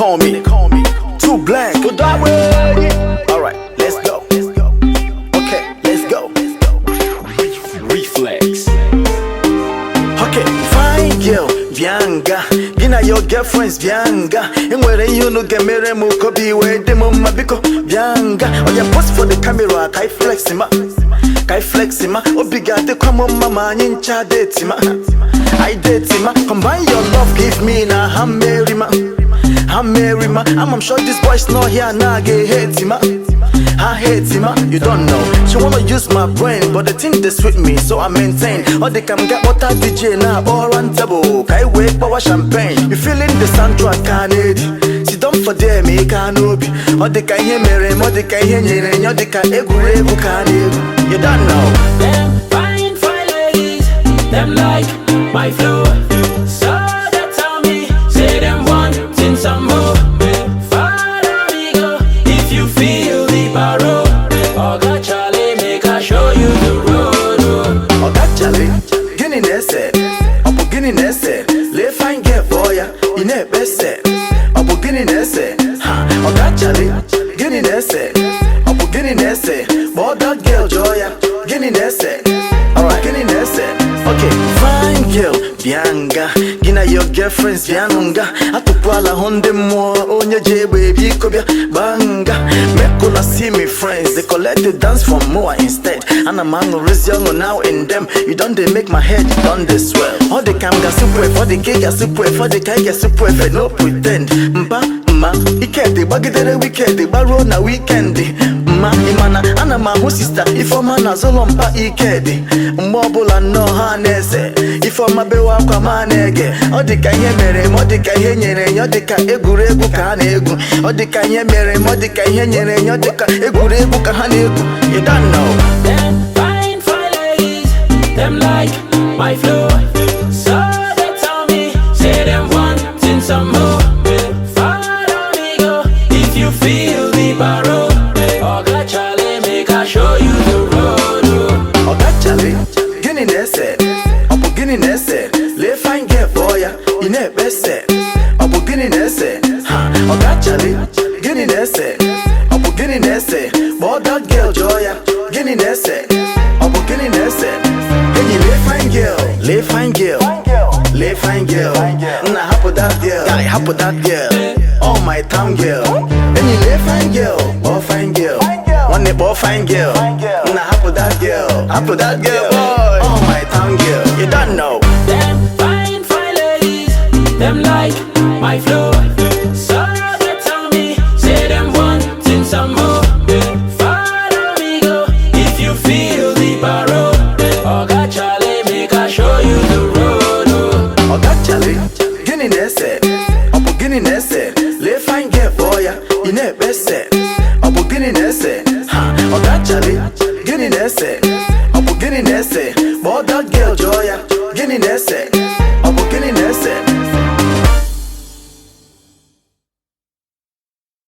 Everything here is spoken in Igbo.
call me Too Blank. Alright, let's go. Okay, let's go. Reflex. Okay, fine girl, Bianga. Gina your girlfriends, Bianga. And where you no get mere muko be where the mama biko, Bianga. Oh, you post for the camera, kai flexima. Kai flexima. Obligate come on, mama, nincha datima. I datima. Combine your love, give me na hammerima. Hammerima. I'm sure this boy's not here now, get hate him. I hate him, you don't know. She wanna use my brain, but the thing they sweet me, so I maintain. Or they can get water DJ now, or on table. Kai wake power champagne. You feeling the soundtrack, can't it? Sit down for them, me can't be. Or they can hear me, or they can hear me, or they can egu can't. You don't know. Them fine, fine ladies, them like my flow. So they tell me, say them wanting some more. Follow me go, if you feel the barrow. Oga Charlie, make I show you the road. Oga Charlie, Guinea Nesse, Opo Guinea Nesse, Le fine get for ya, in a best set. Opo Guinea Nesse, Oga Charlie, Guinea Nesse, Opo Guinea Nesse, but that girl Joya, Guinea Nesse, alright, Guinea Nesse. Okay, fine girl, Bianga, Gina your girlfriends, Bianunga, Atupala Honde more, Onya J baby, Kobia, Banga, Mekuna see me friends, they collect the dance from more instead. And a man who is young now in them, you don't they make my head done this well. All the cam got super, for the cake got super, for the cake got super, no pretend. Ma, Ike the baggy the weekend, the barrow na weekend. Ma, Imana, Anna ma who sister, if a man has a lumpa Ike, Mobile and no harness. If I'm a bewa kamanege, or the kanye mere, or the kanye, or the kaeguregu kanegu, or the kanye mere, or the kanye, or the kaeguregu kahanegu. You don't know. Them fine, fine ladies, them like my flow. So they tell me, say them wanting some more. Follow me go, if you feel the barrow. Oga Charlie, make I show you the road. Oga Charlie, Guinea Nesse, Opo Guinea Nesse, Le fine get for ya, in a best set. Opo Guinea Nesse, Oga Charlie, Guinea Nesse, Opo Guinea Nesse, but that girl Joya, Guinea Nesse, Opo Guinea Nesse. Hey, Le fine girl, Le fine girl, Le fine girl. Nah, hapo that girl, yeah, hapo that girl. Oh my town girl, hey, Le fine girl, oh fine girl. One neighbor fine girl, nah, hapo that girl, boy. Oh my town girl, you don't know. Them fine, fine ladies, them like my flow. So they tell me, say them wanting some more. Follow me go, if you feel the barrow. Oga Charlie, make I show you the road. Oga Charlie, Guinea Nesse, Opo Guinea Nesse, Le fine get for ya, in a best set.